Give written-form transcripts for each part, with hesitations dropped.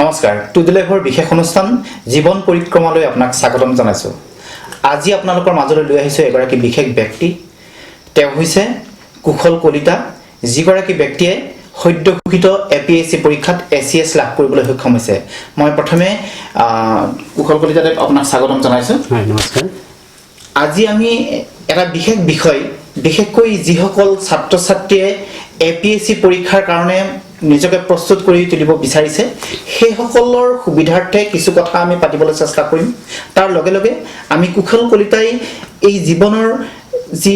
নমস্কাৰ টুডেলেভৰ বিশেষ অনুষ্ঠান জীবন পৰিক্ৰমালৈ আপোনাক স্বাগতম জনাইছো আজি আপোনালোকৰ মাজলৈ লৈ আহিছো এগৰাকী বিশেষ ব্যক্তি তেওঁ হৈছে কুশল কলিতা যিগৰাকী ব্যক্তিয়ে সদ্য ঘোষিত APSC পৰীক্ষাত ACS লাভ কৰিবলৈ সক্ষম হৈছে মই প্ৰথমে কুশল কলিতাক আপোনাক স্বাগতম জনাইছো হয় নমস্কাৰ আজি আমি এটা বিশেষ বিষয় বিশেষকৈ যিসকল ছাত্ৰ ছাত্ৰীয়ে APSC পৰীক্ষাৰ কাৰণে নিজকে প্ৰস্তুত কৰি তুলিব বিচাৰিছে সেই সকলৰ সুবিধাৰ্থে কিছু কথা আমি পাতিবলৈ চেষ্টা কৰিম তাৰ লগে লগে আমি কুশল কলিতাই এই জীৱনৰ যি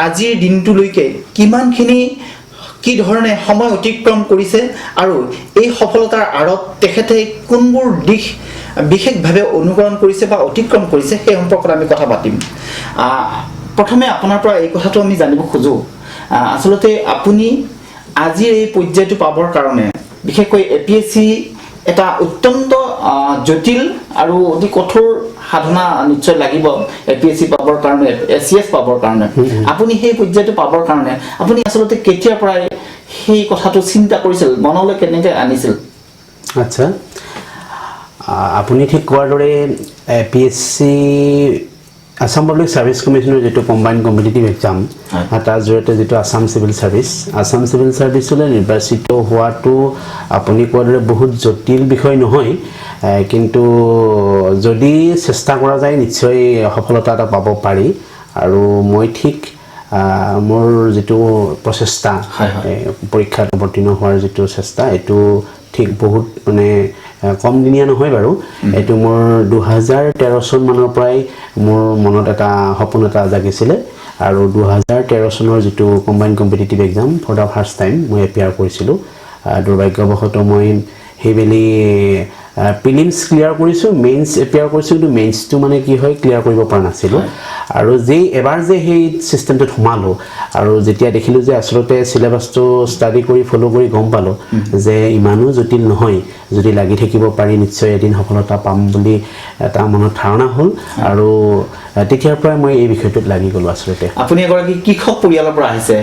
আজিৰ দিনটোলৈকে কিমানখিনি কি ধৰণে সময় অতিক্ৰম কৰিছে আৰু এই সফলতাৰ আঁৰত তেখেতে কোনবোৰ দিশ বিশেষভাৱে অনুকৰণ কৰিছে বা অতিক্ৰম কৰিছে সেই সম্পৰ্কত আমি কথা পাতিম প্ৰথমে আপোনাৰ পৰা এই কথাটো আমি জানিব খোজো আসলতে আপুনি আজিৰ এই পৰ্যায়টো পাবৰ কাৰণে বিশেষকৈ APSC এটা অত্যন্ত জটিল আৰু অতি কঠোৰ সাধনা নিশ্চয় লাগিব APSC পাবৰ কাৰণে ACS পাবৰ কাৰণে আপুনি সেই পৰ্যায়টো পাবৰ কাৰণে আপুনি আসলতে কেতিয়াৰ পৰা সেই কথাটো চিন্তা কৰিছিল মনলৈ কেনেকৈ আনিছিল আচ্ছা আপুনি ঠিক কোৱাৰ দৰে APSC আসাম পাব্লিক সাৰ্ভিস কমিশনৰ যেটো কম্বাইন্ড কম্পিটিটিভ এক্সাম তাৰ জৰিয়তে যেটো আসাম সিভিল সাৰ্ভিসলৈ নিৰ্বাচিত হোৱাটো আপুনি কোৱাৰ দৰে বহুত জটিল বিষয় নহয় কিন্তু যদি চেষ্টা কৰা যায় নিশ্চয় সফলতা এটা পাব পাৰি আৰু মই ঠিক মোৰ যেটো প্ৰচেষ্টা পৰীক্ষাত অৱতীৰ্ণ হোৱাৰ যেটো চেষ্টা এটো ঠিক বহুত মানে কম দিনিয়া নহয় বাৰু এটো মোৰ 2013 চন মানৰ পৰাই মোৰ মনত এটা সপোন এটা জাগিছিলে আৰু 2013 চনৰ যেটো combined competitive exam for the first time মই এপিয়াৰ কৰিছিলো দুৰ্ভাগ্যবশতঃ মই হেভেলি প্ৰিলিমছ ক্লিয়াৰ কৰিছো মেইনছ এপিয়াৰ কৰিছো কিন্তু মেইনছটো মানে কি হয় ক্লিয়াৰ কৰিব পৰা নাছিলো আৰু যেই এবাৰ যে সেই সিস্টেমটোত সোমালো আৰু যেতিয়া দেখিলো যে আসলতে সিলেবাসটো ষ্টাডি কৰি ফলো কৰি গম পালো যে ইমানো জটিল নহয় যদি লাগি থাকিব পাৰি নিশ্চয় এদিন সফলতা পাম বুলি এটা মনত ধাৰণা হ'ল আৰু তেতিয়াৰ পৰা মই এই বিষয়টোত লাগি গলো আসলতে আপুনি এগৰাকী কৃষক পৰিয়ালৰ পৰা আহিছে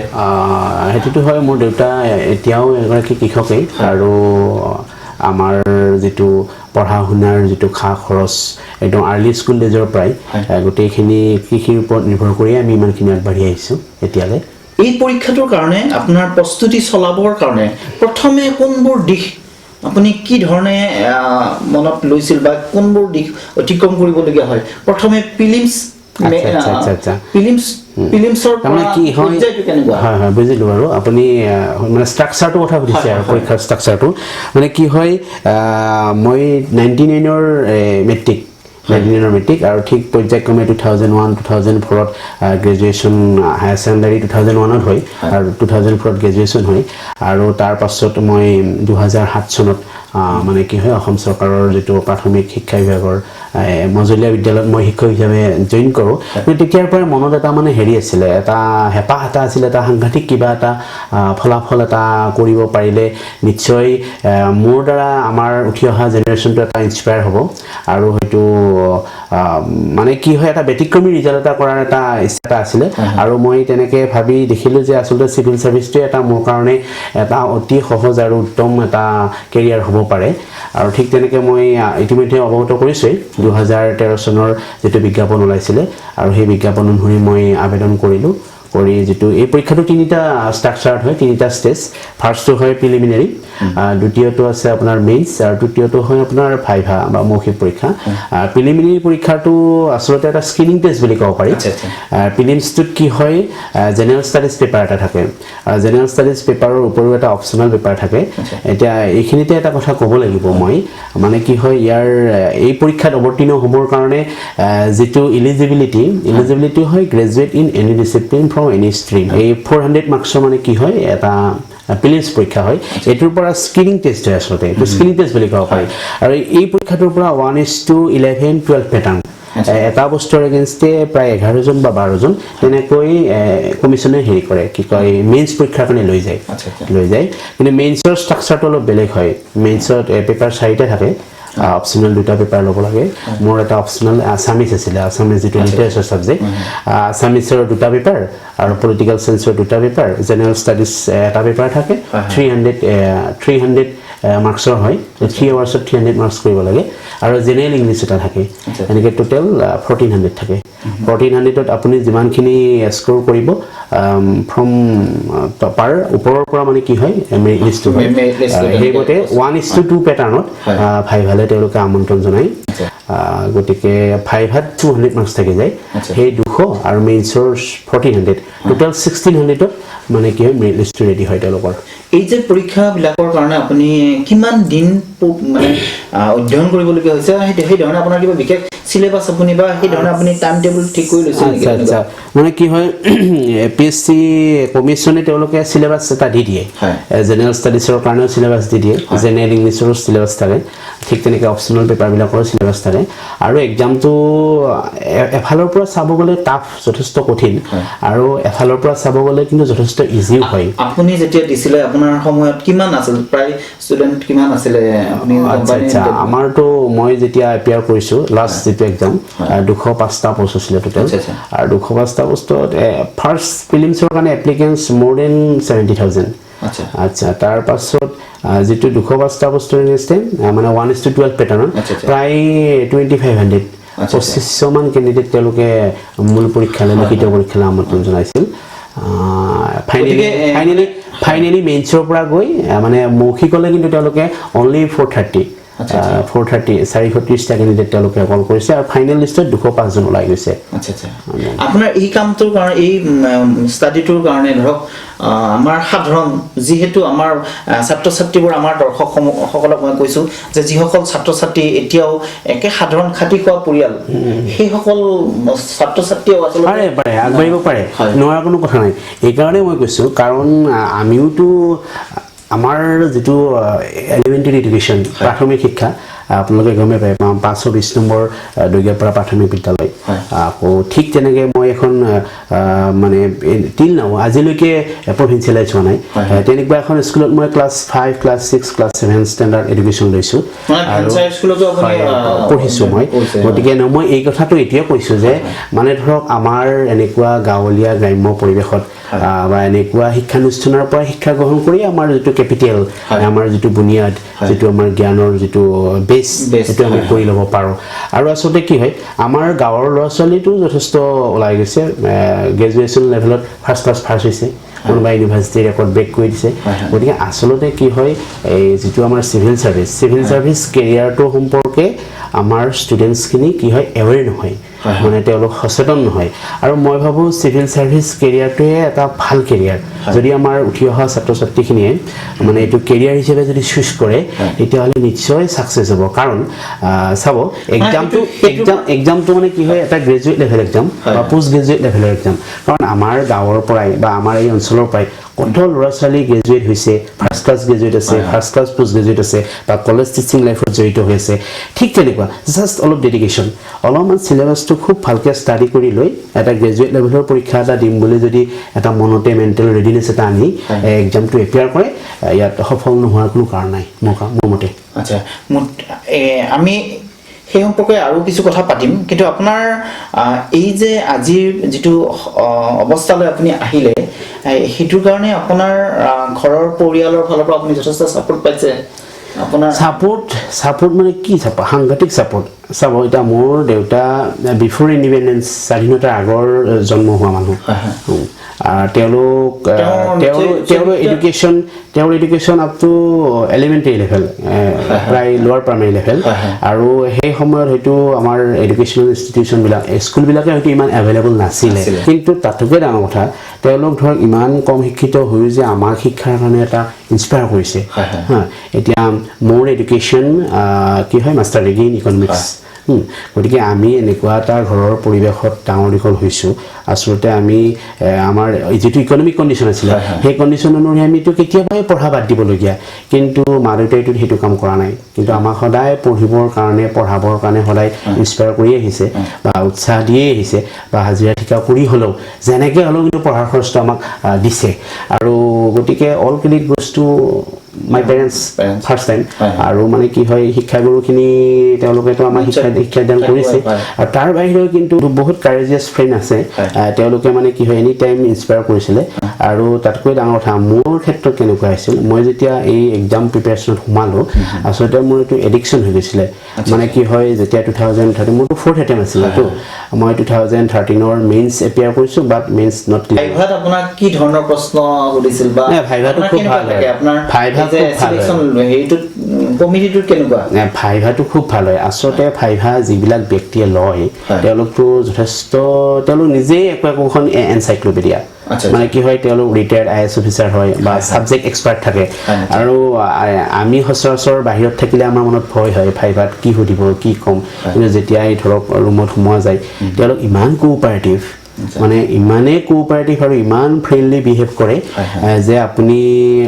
হেতুটো হয় মোৰ দেউতা এতিয়াও এগৰাকী কৃষকেই আৰু আমাৰ যেটো পঢ়া শুনাৰ যেটো খা খৰচ একদম আৰ্লি স্কুল ডেজৰ পৰাই গোটেইখিনি কৃষিৰ ওপৰত নিৰ্ভৰ কৰি আমি ইমানখিনি আগবাঢ়ি আহিছো এতিয়ালে এই পৰীক্ষাটোৰ কাৰণে আপোনাৰ প্ৰস্তুতি চলাবৰ কাৰণে প্ৰথমে কোনবোৰ দিশ আপুনি কি ধৰণে মনত লৈছিল বা কোনবোৰ দিশ অতিক্ৰম কৰিবলগীয়া হয় প্ৰথমে প্ৰিলিমছ প্ৰিলিমছৰ মানে কি হয় হয় হয় বুজিলো আৰু আপুনি মানে ষ্ট্ৰাকচাৰটো কথা সুধিছে আৰু পৰীক্ষাৰ ষ্ট্ৰাকচাৰটো মানে কি হয় মই 99 ৰ মেট্ৰিক 99 ৰ মেট্ৰিক আৰু ঠিক পৰ্যায়ক্ৰমে 2001 2004 ত গ্ৰেজুৱেচন হায়াৰ সেকেন্ডাৰী 2001 ত হয় আৰু 2004 ত গ্ৰেজুৱেচন হয় আৰু তাৰ পাছত মই 2007 চনত মানে কি হয় অসম চৰকাৰৰ যেটো প্ৰাথমিক শিক্ষা বিভাগৰ মজলীয়া বিদ্যালয়ত মই শিক্ষক হিচাপে জয়েন কৰো কিন্তু তেতিয়াৰ পৰা মনত এটা মানে হেৰি আছিল এটা হেপা এটা আছিল এটা সাংঘাতিক কিবা এটা ফলাফল এটা কৰিব পাৰিলে নিশ্চয় মোৰ দ্বাৰা আমাৰ উঠি অহা জেনাৰেচনটো এটা ইনস্পায়াৰ হ'ব আৰু হয়তো মানে কি হয় এটা ব্যতিক্ৰমী ৰিজাল্ট এটা কৰাৰ এটা ইচ্ছা আছিল আৰু মই তেনেকে ভাবি দেখিলো যে আসলে সিভিল সাৰ্ভিসটো এটা মোৰ কাৰণে এটা অতি সহজ আৰু উত্তম এটা কেৰিয়াৰ হ'ব পাৰে আৰু ঠিক তেনেকে মই ইতিমধ্যে অৱগত কৰিছো 2013 চনৰ যেটো বিজ্ঞাপন ওলাইছিলে আৰু সেই বিজ্ঞাপন অনুসৰি মই আবেদন কৰিলো কৰি যেটো এই পৰীক্ষাটো তিনিটা ষ্ট্ৰাকচাৰত হয় তিনিটা ষ্টেজ ফাৰ্ষ্টটো হয় প্ৰিলিমিনাৰী দ্বিতীয়টো আছে আপোনাৰ মেইনছ আৰু তৃতীয়টো হয় আপোনাৰ ভাইভা বা মৌখিক পৰীক্ষা প্ৰিলিমিনাৰী পৰীক্ষাটো আসলতে এটা স্ক্ৰিনিং টেষ্ট বুলি ক'ব পাৰি প্ৰিলিমছটোত কি হয় জেনাৰেল ষ্টাডিজ পেপাৰ এটা থাকে জেনাৰেল ষ্টাডিজ পেপাৰৰ উপৰিও এটা অপচনেল পেপাৰ থাকে এতিয়া এইখিনিতে এটা কথা ক'ব লাগিব মই মানে কি হয় ইয়াৰ এই পৰীক্ষাত অৱতীৰ্ণ হ'বৰ কাৰণে যেটো এলিজিবিলিটি হয় graduate in any discipline from any stream এই 400 মাৰ্কছৰ মানে কি হয় এটা প্ৰিলিমছ পৰীক্ষা হয় এটোৰ পৰা স্ক্ৰিনিং টেষ্ট হয় আসলতে এটো স্ক্ৰিনিং টেষ্ট বুলি ক'ব পাৰি আৰু এই পৰীক্ষাটোৰ পৰা 1:11-12 পেটাৰ্ণ এটা বস্তুৰ এগেইনষ্টে প্ৰায় 11 জন বা 12 জন তেনেকৈ কমিশনে হেৰি কৰে কি কয় মেইনছ পৰীক্ষাৰ কাৰণে লৈ যায় কিন্তু মেইনছৰ ষ্ট্ৰাকচাৰটো অলপ বেলেগ হয় মেইনছত পেপাৰ 4টা থাকে optional duta paper lobo lage more eta optional Assamese asile Assamese jitu literature subject Assamese er duta paper aru political science er duta paper general studies eta paper thake 300 মাৰ্কছৰ হয় 3 আৱাৰ্ছত 300 মাৰ্কছ কৰিব লাগে আৰু general English এটা থাকে এনেকৈ total 1400 থাকে 1400ত আপুনি যিমানখিনি স্ক'ৰ কৰিব ফ্ৰম টপাৰ ওপৰৰ পৰা মানে কি হয় মেৰিট লিষ্টটো হয় সেইমতে 1:2 পেটাৰ্ণত ভাইভালে তেওঁলোকে আমন্ত্ৰণ জনায় গতিকে 5ত 200 মাৰ্কছ থাকি যায় সেই 200 আৰু মেইনছৰ 1400 টোটেল 1600ত মানে কি হয় মেৰিট লিষ্টটো ৰেডি হয় তেওঁলোকৰ এই যে পৰীক্ষাবিলাকৰ কাৰণে আপুনি কিমান দিন মানে অধ্যয়ন কৰিবলগীয়া হৈছে সেই ধৰণে আপোনাৰ কিবা বিশেষ সিলেবাস আপুনি বা সেই ধৰণে আপুনি টাইম টেবুল ঠিক কৰি লৈছে নেকি আচ্ছা মানে কি হয় APSC কমিশনে তেওঁলোকে সিলেবাস এটা দি দিয়ে জেনাৰেল ষ্টাডিজৰ কাৰণেও সিলেবাস দি দিয়ে জেনাৰেল ইংলিছৰ সিলেবাস থাকে ঠিক তেনেকৈ অপচনেল পেপাৰবিলাকৰ সিলেবাস থাকে আৰু এক্সামটো এফালৰ পৰা চাব গ'লে টাফ যথেষ্ট কঠিন আৰু এফালৰ পৰা চাব গ'লে কিন্তু যথেষ্ট ইজি হয় আপুনি যেতিয়া দিছিলে আপোনাৰ সময়ত কিমান আছিল প্ৰায় ষ্টুডেন্ট কিমান আছিল আপুনি আচ্ছা আমাৰটো মই যেতিয়া এপিয়াৰ কৰিছো লাষ্ট যেটো এক্সাম 205টা পোষ্ট আছিল টোটেল আৰু 205টা পোষ্টত ফাৰ্স্ট প্ৰিলিমছৰ কাৰণে এপ্লিকেন্টস মোৰ দেন 70000 আচ্ছা তাৰ পাছত যেটো 205টা পোষ্টৰ নিচিনা মানে 1:12 পেটাৰ্ণ প্ৰায় 2500 2500 মান কেণ্ডিডেট তেওঁলোকে মূল পৰীক্ষালৈ লিখিত পৰীক্ষালৈ আমন্ত্ৰণ জনাইছিল ফাইনেলি মেইনছৰ পৰা গৈ মানে মৌখিকলৈ কিন্তু তেওঁলোকে অনলি 430 430টা কেণ্ডিডেট তেওঁলোকে কল কৰিছে আৰু ফাইনেল লিষ্টত 205 জন ওলাই গৈছে আপোনাৰ এই কামটোৰ কাৰণে এই ষ্টাডিটোৰ কাৰণে ধৰক আমাৰ সাধাৰণ যেহেতু আমাৰ ছাত্ৰ ছাত্ৰীবোৰ আমাৰ দৰ্শকসকলক মই কৈছো যে যিসকল ছাত্ৰ ছাত্ৰী এতিয়াও একে সাধাৰণ খাটি খোৱা পৰিয়াল সেইসকল ছাত্ৰ ছাত্ৰীও আচলতে পাৰে আগবাঢ়িব পাৰে নোৱাৰা কোনো কথা নাই এই কাৰণে মই কৈছো কাৰণ আমিওতো আমাৰ যেটো এলিমেন্টাৰী এডুকেশ্যন প্ৰাথমিক শিক্ষা আপোনালোকে গমে পায় 520 নম্বৰ দগিয়াপাৰা প্ৰাথমিক বিদ্যালয় আকৌ ঠিক তেনেকৈ মই এখন মানে টিল নাও আজিলৈকে প্ৰভিন্সিয়েলাইজ হোৱা নাই তেনেকুৱা এখন স্কুলত মই class 5 class 6 class 7 standard education লৈছো আৰু স্কুলতো আপুনি পঢ়িছো মই গতিকে মই এই কথাটো এতিয়া কৈছো যে মানে ধৰক আমাৰ এনেকুৱা গাঁৱলীয়া গ্ৰাম্য পৰিৱেশত বা এনেকুৱা শিক্ষানুষ্ঠানৰ পৰা শিক্ষা গ্ৰহণ কৰি আমাৰ যেটো কেপিটেল আমাৰ যেটো বুনিয়াদ যেটো আমাৰ জ্ঞানৰ যেটো বেছ এটো আমি কৰি ল'ব পাৰো আৰু আসলে কি হয় আমাৰ গাঁৱৰ ল'ৰা ছোৱালীটো যথেষ্ট ওলাই গৈছে গ্ৰেজুৱেচন লেভেলত ফাৰ্ষ্ট হৈছে কোনোবা ইউনিভাৰ্চিটি ৰেকৰ্ড ব্ৰেক কৰি দিছে গতিকে আসলতে কি হয় এই যেটো আমাৰ সিভিল সাৰ্ভিস কেৰিয়াৰটো সম্পৰ্কে আমাৰ ষ্টুডেন্টছখিনি কি হয় এৱেৰ নহয় মানে তেওঁলোক সচেতন নহয় আৰু মই ভাবো সিভিল সাৰ্ভিস কেৰিয়াৰটোৱে এটা ভাল কেৰিয়াৰ যদি আমাৰ উঠি অহা ছাত্ৰ ছাত্ৰীখিনিয়ে মানে এইটো কেৰিয়াৰ হিচাপে যদি চুজ কৰে তেতিয়াহ'লে নিশ্চয় সাকসেস হ'ব কাৰণ চাব এক্সামটো মানে কি হয় এটা গ্ৰেজুৱেট লেভেল এক্সাম বা পোষ্ট গ্ৰেজুৱেট লেভেলৰ এক্সাম কাৰণ আমাৰ গাঁৱৰ পৰাই বা আমাৰ এই অঞ্চলৰ পৰাই কত ল'ৰা ছোৱালী গ্ৰেজুৱেট হৈছে ফাৰ্ষ্ট ক্লাছ গ্ৰেজুৱেট আছে ফাৰ্ষ্ট ক্লাছ পোষ্ট গ্ৰেজুৱেট আছে বা কলেজ টিচিং লাইফত জড়িত হৈ আছে ঠিক তেনেকুৱা জাষ্ট অলপ ডেডিকেশ্যন অলপমান সিলেবাসটো খুব ভালকৈ ষ্টাডি কৰি লৈ এটা গ্ৰেজুৱেট লেভেলৰ পৰীক্ষা এটা দিম বুলি যদি এটা মনতে মেণ্টেল ৰেডিনেছ এটা আনি এক্সামটো এপিয়াৰ কৰে ইয়াত সফল নোহোৱাৰ কোনো কাৰণ নাই মোৰ মতে আচ্ছা আমি সেই সম্পৰ্কে আৰু কিছু কথা পাতিম কিন্তু আপোনাৰ এই যে আজিৰ যেটো অৱস্থালৈ আপুনি আহিলে হেতুৰ কাৰণে আপোনাৰ ঘৰৰ পৰিয়ালৰ ফালৰ পৰা আপুনি যথেষ্ট সাপোৰ্ট পাইছে আপোনাৰ সাপোৰ্ট মানে কি সাংঘাতিক সাপোৰ্ট চাব এটা মোৰ দেউতা বিফোৰ ইণ্ডিপেণ্ডেন্স স্বাধীনতাৰ আগৰ জন্ম হোৱা মানুহ তেওঁৰ education up to elementary level প্ৰায় লোৱাৰ প্ৰাইমেৰী লেভেল আৰু সেই সময়ত হয়তো আমাৰ এডুকেশ্যনেল ইনষ্টিটিউশ্যনবিলাক স্কুলবিলাকে হয়তো ইমান এভেইলেবল নাছিলে কিন্তু তাতোকে ডাঙৰ কথা তেওঁলোক ধৰক ইমান কম শিক্ষিত হৈও যে আমাক শিক্ষাৰ কাৰণে এটা ইনস্পায়াৰ কৰিছে এতিয়া মোৰ এডুকেশ্যন কি হয় মাষ্টাৰ ডিগ্ৰী ইন ইকনমিক্স গতিকে আমি এনেকুৱা এটা ঘৰৰ পৰিৱেশত ডাঙৰ দীঘল হৈছোঁ আসলতে আমি আমাৰ যেটো ইকনমিক কণ্ডিশ্যন আছিল সেই কণ্ডিশ্যন অনুসৰি আমিতো কেতিয়াবাই পঢ়া বাদ দিবলগীয়া কিন্তু মা দেউতাইতো সেইটো কাম কৰা নাই কিন্তু আমাক সদায় পঢ়িবৰ কাৰণে পঢ়াবৰ কাৰণে সদায় ইনস্পায়াৰ কৰি আহিছে বা উৎসাহ দিয়ে আহিছে বা হাজিৰা ঠিকা কৰি হ'লেও যেনেকৈ হ'লেও কিন্তু পঢ়াৰ খৰচটো আমাক দিছে আৰু গতিকে all credit goes to my parents first time আৰু মানে কি হয় শিক্ষাগুৰুখিনি তেওঁলোকেতো আমাৰ শিক্ষাদান কৰিছে আৰু তাৰ বাহিৰেও কিন্তু বহুত কাৰেজিয়াছ ফ্ৰেণ্ড আছে তেওঁলোকে মানে কি হয় এনি টাইম ইনস্পায়াৰ কৰিছিলে আৰু তাতকৈ ডাঙৰ কথা মোৰ ক্ষেত্ৰত কেনেকুৱা হৈছিল মই যেতিয়া এই এক্সাম প্ৰিপেৰেশ্যনত সোমালোঁ আচলতে মোৰ এইটো এডিকশ্যন হৈ গৈছিলে মানে কি হয় যেতিয়া 2013 মোৰতো 4th এটেম্প আছিলে তো মই 2013ৰ মেইনছ এপিয়াৰ কৰিছোঁ বাট মেইনছ নট ক্লিয়াৰ ভাইভাত আপোনাক কি ধৰণৰ প্ৰশ্ন সুধিছিল বা ভাইভাটো খুব ভাল হয় আপোনাৰ ভাইভাটো সিলেকশ্যন হেৰিটো কমিটিটো কেনেকুৱা ভাইভাটো খুব ভাল হয় আচলতে ভাইভা যিবিলাক ব্যক্তিয়ে লয় তেওঁলোকতো যথেষ্ট তেওঁলোক নিজেই একোখন এনচাইক্লোপিডিয়া মানে কি হয় তেওঁলোক ৰিটায়াৰ্ড IAS অফিচাৰ হয় বা ছাবজেক্ট এক্সপাৰ্ট থাকে আৰু আমি সচৰাচৰ বাহিৰত থাকিলে আমাৰ মনত ভয় হয় ভাইভাত কি সুধিব কি ক'ম কিন্তু যেতিয়াই ধৰক ৰুমত সোমোৱা যায় তেওঁলোক ইমান কোঅপাৰেটিভ মানে ইমানেই কোঅপাৰেটিভ আৰু ইমান ফ্ৰেণ্ডলি বিহেভ কৰে যে আপুনি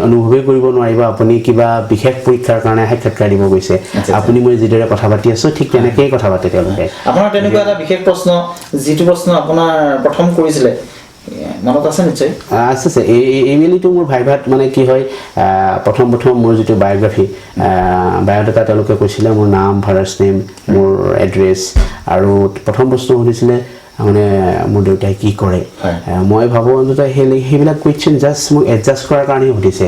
অনুভৱেই কৰিব নোৱাৰিব আপুনি কিবা বিশেষ পৰীক্ষাৰ কাৰণে সাক্ষাৎকাৰ দিব গৈছে আপুনি মই যিদৰে কথা পাতি আছোঁ ঠিক তেনেকেই কথা পাতে তেওঁলোকে আপোনাৰ তেনেকুৱা এটা বিশেষ প্ৰশ্ন যিটো প্ৰশ্ন আপোনাৰ প্ৰথম কৰিছিলে মনত আছে নিশ্চয় আছে এইমেলিটো মোৰ ভাইভাত মানে কি হয় প্ৰথম মোৰ যিটো বায়োগ্ৰাফি বায়োডাটা তেওঁলোকে কৈছিলে মোৰ নাম ফাদাৰ্ছ নেম মোৰ এড্ৰেছ আৰু প্ৰথম প্ৰশ্ন সুধিছিলে মানে মোৰ দেউতাই কি কৰে মই ভাবোঁ অন্তত সেইবিলাক কুৱেশ্যন জাষ্ট মোক এডজাষ্ট কৰাৰ কাৰণেই সুধিছে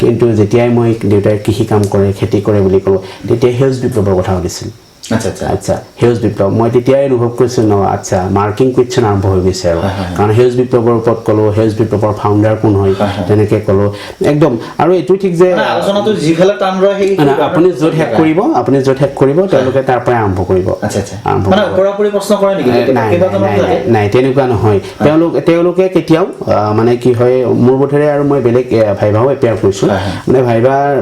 কিন্তু যেতিয়াই মই দেউতাই কৃষি কাম কৰে খেতি কৰে বুলি ক'লোঁ তেতিয়া সেউজ বিপ্লৱৰ কথা সুধিছিল আচ্ছা সেউজ বিপ্লৱ মই তেতিয়াই অনুভৱ কৰিছোঁ ন আচ্ছা মাৰ্কিং কুৱেশ্যন আৰম্ভ হৈ গৈছে আৰু কাৰণ সেউজ বিপ্লৱৰ ওপৰত ক'লোঁ সেউজ বিপ্লৱৰ ফাউণ্ডাৰ কোন হয় তেনেকৈ ক'লোঁ একদম আৰু এইটো ঠিক যে আলোচনাটো যিফালে টান ৰয় সেই আপুনি য'ত শেষ কৰিব তেওঁলোকে তাৰ পৰাই আৰম্ভ কৰিব মানে ওপৰা-ওপৰি প্ৰশ্ন কৰে নেকি নাই তেনেকুৱা নহয় তেওঁলোকে কেতিয়াও মানে কি হয় মোৰ বোধেৰে আৰু মই বেলেগ ভাইভাও এপিয়াৰ কৰিছোঁ মানে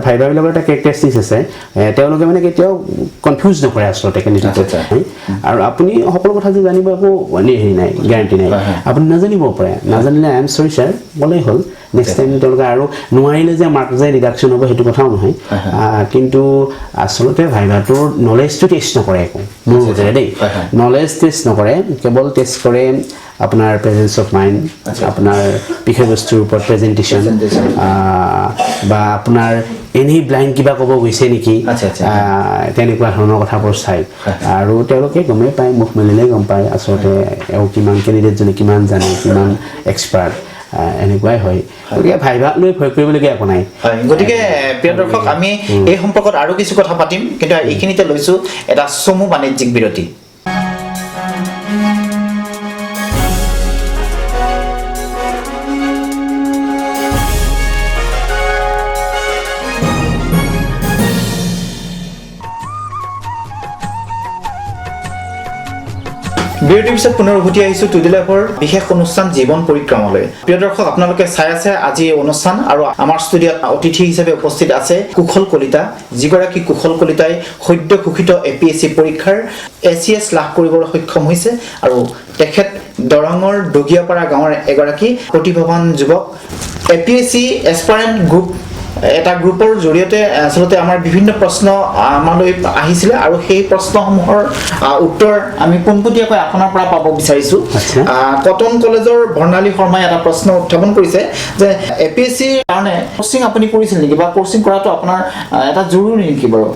ভাইভাবিলাকৰ এটা কেৰেক্টাৰিষ্টিক্স আছে তেওঁলোকে মানে কেতিয়াও কনফিউজ নকৰে আচলতে আৰু আপুনি সকলো কথা যে জানিব একো হেৰি নাই গেৰাণ্টি নাই আপুনি নাজানিব পাৰে নাজানিলে আই এম চৰি ছাৰ ক'লেই হ'ল নেক্সট টাইম তেওঁলোকে আৰু নোৱাৰিলে যে মাৰ্ক যে ৰিডাকশ্যন হ'ব সেইটো কথাও নহয় কিন্তু আচলতে ভাইভাটোৰ নলেজটো টেষ্ট নকৰে একো মোৰ বোধেৰে দেই নলেজ টেষ্ট নকৰে কেৱল টেষ্ট কৰে আপোনাৰ প্ৰেজেন্স অফ মাইণ্ড আপোনাৰ বিষয়বস্তুৰ ওপৰত প্ৰেজেণ্টেশ্যন বা আপোনাৰ এনেই ব্লাইণ্ড কিবা ক'ব গৈছে নেকি তেনেকুৱা ধৰণৰ কথাবোৰ চাই আৰু তেওঁলোকে গমেই পায় মুখ মেলিলে গম পায় আচলতে এওঁ কিমান কেণ্ডিডেটজনে কিমান জানে কিমান এক্সপাৰ্ট এনেকুৱাই হয় গতিকে ভাইভাক লৈ ভয় কৰিবলগীয়া একো নাই গতিকে প্ৰিয় দৰ্শক আমি এই সম্পৰ্কত আৰু কিছু কথা পাতিম কিন্তু এইখিনিতে লৈছোঁ এটা চমু বাণিজ্যিক বিৰতি বিৰতিৰ পিছত পুনৰ উভতি আহিছোঁ টুডে লাইফৰ বিশেষ অনুষ্ঠান জীৱন পৰিক্ৰমালৈ প্ৰিয় দৰ্শক আপোনালোকে চাই আছে আজি এই অনুষ্ঠান আৰু আমাৰ ষ্টুডিঅ'ত অতিথি হিচাপে উপস্থিত আছে কুশল কলিতা যিগৰাকী কুশল কলিতাই সদ্য ঘোষিত APSC পৰীক্ষাৰ ACS লাভ কৰিবলৈ সক্ষম হৈছে আৰু তেখেত দৰঙৰ দগিয়াপাৰা গাঁৱৰ এগৰাকী প্ৰতিভাৱান যুৱক APSC এছপাৰেণ্ট গ্ৰুপ এটা গ্ৰুপৰ জৰিয়তে আচলতে আমাৰ বিভিন্ন প্ৰশ্ন আমালৈ আহিছিলে আৰু সেই প্ৰশ্নসমূহৰ উত্তৰ আমি পোনপটীয়াকৈ আপোনাৰ পৰা পাব বিচাৰিছোঁ কটন কলেজৰ বৰ্ণালী শৰ্মাই এটা প্ৰশ্ন উত্থাপন কৰিছে যে APSCৰ কাৰণে কোচিং আপুনি কৰিছিল নেকি বা কোচিং কৰাটো আপোনাৰ এটা জৰুৰী নেকি বাৰু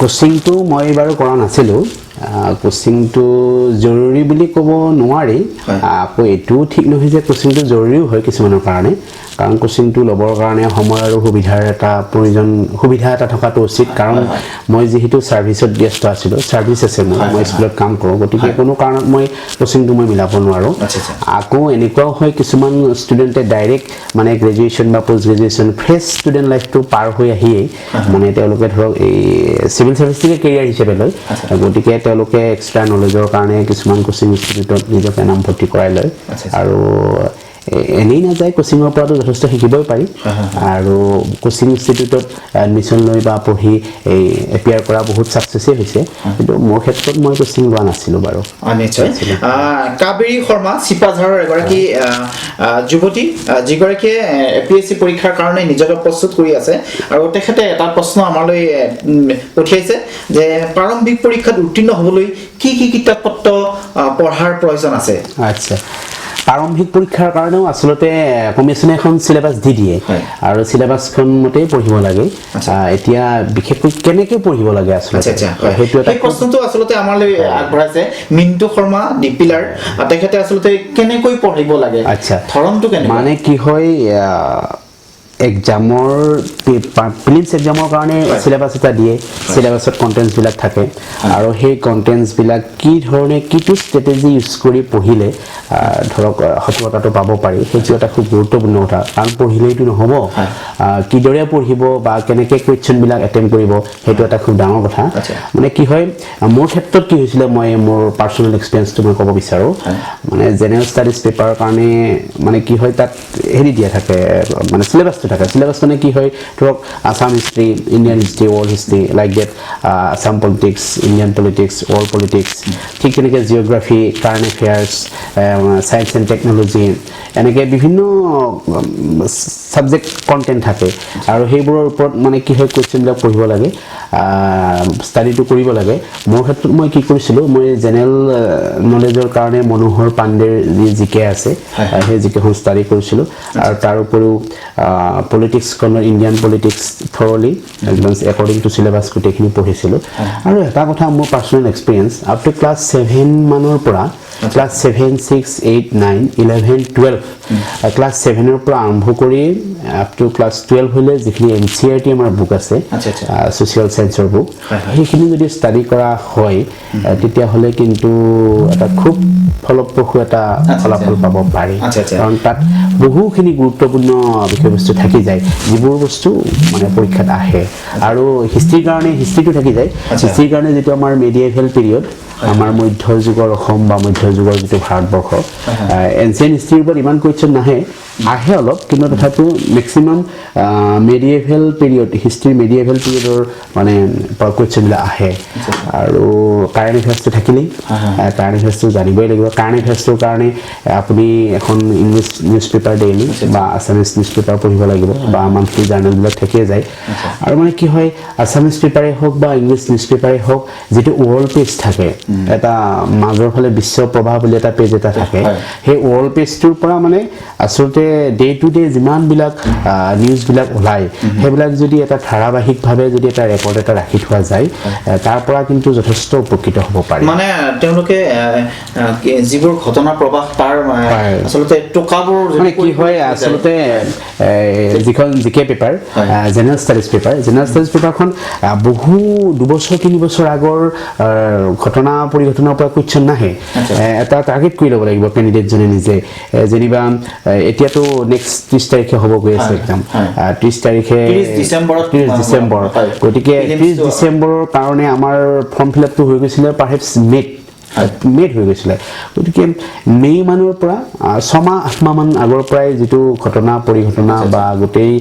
কোচিংটো মই বাৰু কৰা নাছিলোঁ কোচিংটো জৰুৰী বুলি ক'ব নোৱাৰি আকৌ এইটোও ঠিক নহয় যে কোচিংটো জৰুৰীও হয় কিছুমানৰ কাৰণে কাৰণ কোচিংটো ল'বৰ কাৰণে সময় আৰু সুবিধা এটা থকাটো উচিত কাৰণ মই যিহেতু ছাৰ্ভিচত ব্যস্ত আছিলোঁ ছাৰ্ভিচ আছে মই স্কুলত কাম কৰোঁ গতিকে কোনো কাৰণত মই কোচিংটো মই মিলাব নোৱাৰোঁ আকৌ এনেকুৱাও হয় কিছুমান ষ্টুডেণ্টে ডাইৰেক্ট মানে গ্ৰেজুৱেশ্যন বা পষ্ট গ্ৰেজুৱেশ্যন ফ্ৰেছ ষ্টুডেণ্ট লাইফটো পাৰ হৈ আহিয়েই মানে তেওঁলোকে ধৰক এই চিভিল ছাৰ্ভিচটোকে কেৰিয়াৰ হিচাপে লয় গতিকে তেওঁলোকে এক্সট্ৰা নলেজৰ কাৰণে কিছুমান কোচিং ইনষ্টিটিউটত নিজকে নামভৰ্তি কৰাই লয় আৰু এনেই নাযায় কোচিঙৰ পৰাতো যথেষ্ট শিকিবই পাৰি আৰু কোচিং ইনষ্টিটিউটত এডমিশ্যন লৈ বা পঢ়ি এই এপিয়াৰ কৰা বহুত ছাকচেছেই হৈছে কিন্তু মোৰ ক্ষেত্ৰত মই কোচিং লোৱা নাছিলোঁ বাৰু নিশ্চয় কাবেৰী শৰ্মা চিপাঝাৰৰ এগৰাকী যুৱতী যিগৰাকীয়ে APSC পৰীক্ষাৰ কাৰণে নিজকে প্ৰস্তুত কৰি আছে আৰু তেখেতে এটা প্ৰশ্ন আমালৈ পঠিয়াইছে যে প্ৰাৰম্ভিক পৰীক্ষাত উত্তীৰ্ণ হ'বলৈ কি কিতাপ পত্ৰ পঢ়াৰ প্ৰয়োজন আছে আচ্ছা প্ৰাৰম্ভিক পৰীক্ষাৰ কাৰণেও আচলতে কমিশনে এখন সিলেবাস দি দিয়ে আৰু সিলেবাসখন মতে পঢ়িব লাগে এতিয়া বিশেষকৈ কেনেকৈ পঢ়িব লাগে আচলতে সেইটো এটা প্ৰশ্নটো আচলতে আমালৈ আগবঢ়াইছে মিণ্টু শৰ্মা ডিপিলাৰ তেখেতে আচলতে কেনেকৈ পঢ়িব লাগে ধৰণটো কেনেকৈ মানে কি হয় এক্সামৰ প্ৰিলিমছ এক্সামৰ কাৰণে সিলেবাস এটা দিয়ে সিলেবাসত কন্টেন্টছ বিলাক থাকে আৰু সেই কন্টেন্টছ বিলাক কি ধৰণে কিটো ষ্ট্ৰেটেজি ইউজ কৰি পঢ়িলে ধৰক সফলতাটো পাব পাৰি সেইটো এটা খুব গুৰুত্বপূৰ্ণ কথা কাৰণ পঢ়িলেইটো নহ'ব কিদৰে পঢ়িব বা কেনেকৈ কুৱেশ্যন বিলাক এটেম্প কৰিব সেইটো এটা খুব ডাঙৰ কথা মানে কি হয় মোৰ ক্ষেত্ৰত কি হৈছিলে মই মোৰ পাৰ্চনেল এক্সপিৰিয়েঞ্চটো মই ক'ব বিচাৰোঁ মানে জেনেৰেল ষ্টাডিজ পেপাৰৰ কাৰণে মানে কি হয় তাত হেৰি দিয়া থাকে মানে সিলেবাসটো থাকে সিলেবাস মানে কি হয় ধৰক Assam history Indian history world history like that Assam politics Indian politics world politics ঠিক তেনেকৈ geography current affairs science and technology এনেকৈ বিভিন্ন ছাবজেক্ট কণ্টেণ্ট থাকে আৰু সেইবোৰৰ ওপৰত মানে কি হয় কুৱেশ্যনবিলাক পঢ়িব লাগে ষ্টাডিটো কৰিব লাগে মোৰ ক্ষেত্ৰত মই কি কৰিছিলোঁ মই জেনেৰেল নলেজৰ কাৰণে মনোহৰ পাণ্ডেৰ যি জিকে আছে সেই জিকেখন ষ্টাডি কৰিছিলোঁ আৰু তাৰ উপৰিও পলিটিক্সখনৰ ইণ্ডিয়ান পলিটিক্স থৰলি একদম একৰ্ডিং টু চিলেবাছ গোটেইখিনি পঢ়িছিলোঁ আৰু এটা কথা মোৰ personal experience up to class 7 মানৰ পৰা ক্লাছ 7, 6, 8, 9, 11, 12 ক্লাছ 7ৰ পৰা আৰম্ভ কৰি আপ টু ক্লাছ 12 হলে যিখিনি NCERT আমাৰ বুক আছে সোশ্যাল সায়েন্সৰ বুক সেইখিনি যদি ষ্টাডি কৰা হয় তেতিয়াহ'লে কিন্তু এটা খুব ফলপ্ৰসূ এটা ফলাফল পাব পাৰি কাৰণ তাত বহুখিনি গুৰুত্বপূৰ্ণ বিষয়বস্তু থাকি যায় যিবোৰ বস্তু মানে পৰীক্ষাত আহে আৰু হিষ্ট্ৰীৰ কাৰণে হিষ্ট্ৰীটো থাকি যায় হিষ্ট্ৰীৰ কাৰণে যিটো আমাৰ মেডিয়েভেল পিৰিয়ড আমাৰ মধ্যযুগৰ অসম বা মধ্যযুগৰ যিটো ভাৰতবৰ্ষ এনচিয়েণ্ট হিষ্ট্ৰীৰ ওপৰত ইমান কুৱেশ্যন আহে অলপ কিন্তু তথাপিও মেক্সিমাম মেডিয়েভেল পিৰিয়ড হিষ্ট্ৰীৰ মেডিয়েভেল পিৰিয়ডৰ মানে কুৱেশ্যনবিলাক আহে আৰু কাৰেণ্ট এফেয়াৰ্ছটো থাকিলেই কাৰেণ্ট এফেয়াৰ্ছটো জানিবই লাগিব কাৰেণ্ট এফেয়াৰ্ছটোৰ কাৰণে আপুনি এখন ইংলিছ নিউজ পেপাৰ ডেইলি বা আছামিজ নিউজ পেপাৰ পঢ়িব লাগিব বা মান্থলি জাৰ্নেলবিলাক থাকিয়ে যায় আৰু মানে কি হয় আছামিজ পেপাৰেই হওক বা ইংলিছ নিউজ পেপাৰেই হওক যিটো ৱৰ্ল্ড পেজ থাকে এটা মাজৰ ফালে বিশ্ব প্ৰবাহ বুলি এটা পেজ এটা থাকে সেই ৱৰ্ল্ড পেজটোৰ পৰা মানে আচলতে ডে টু ডে যিমানবিলাক নিউজবিলাক ওলায় সেইবিলাক যদি এটা ধাৰাবাহিকভাৱে যদি এটা ৰেকৰ্ড এটা ৰাখি থোৱা যায় তাৰ পৰা কিন্তু যথেষ্ট উপকৃত হ'ব পাৰে মানে তেওঁলোকে যিবোৰ ঘটনা প্ৰবাহ তাৰ আচলতে টকাবোৰ মানে কি হয় আচলতে যিখন জিকে পেপাৰ জেনেৰেল ষ্টাডিজ পেপাৰখন বহু 2-3 বছৰ আগৰ ঘটনা পৰিঘটনাৰ পৰা কুৱেশ্যন নাহে এটা টাৰ্গেট কৰি ল'ব লাগিব কেণ্ডিডেটজনে নিজে যেনিবা এতিয়াতো নেক্সট 30 তাৰিখে হ'ব গৈ আছে একদম 30 তাৰিখে 30 ডিচেম্বৰ গতিকে 30 ডিচেম্বৰৰ কাৰণে আমাৰ ফৰ্ম ফিল আপটো হৈ গৈছিলে পাৰহেপছ মেড হৈ গৈছিলে গতিকে মে মানৰ পৰা 6-8 মাহমান আগৰ পৰাই যিটো ঘটনা পৰিঘটনা বা গোটেই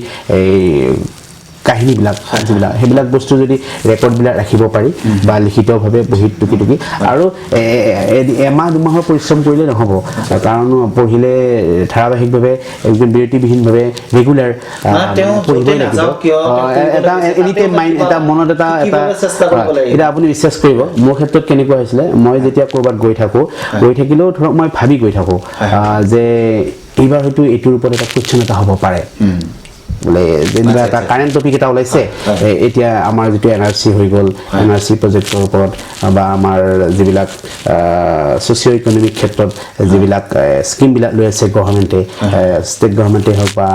কাহিনীবিলাক সেইবিলাক বস্তু যদি ৰেকৰ্ডবিলাক ৰাখিব পাৰি বা লিখিতভাৱে বহীত টুকি আৰু এমাহ 2 মাহৰ পৰিশ্ৰম কৰিলে নহ'ব কাৰণ পঢ়িলে ধাৰাবাহিকভাৱে একদম বিৰতিবিহীনভাৱে ৰেগুলাৰ পঢ়িবই লাগিব এটা এনিটাইম মাইণ্ড এটা মনত এটা এটা আপুনি বিশ্বাস কৰিব মোৰ ক্ষেত্ৰত কেনেকুৱা হৈছিলে মই যেতিয়া ক'ৰবাত গৈ থাকিলেও ধৰক মই ভাবি গৈ থাকোঁ যে এইবাৰ হয়তো এইটোৰ ওপৰত এটা কুৱেশ্যন এটা হ'ব পাৰে বোলে যেনিবা এটা কাৰেণ্ট টপিক এটা ওলাইছে এতিয়া আমাৰ যিটো NRC হৈ গ'ল NRC প্ৰজেক্টৰ ওপৰত বা আমাৰ যিবিলাক ছ'চিঅ' ইকনমিক ক্ষেত্ৰত যিবিলাক স্কিমবিলাক লৈ আছে গভৰ্ণমেণ্টে ষ্টেট গভৰ্ণমেণ্টে হওক বা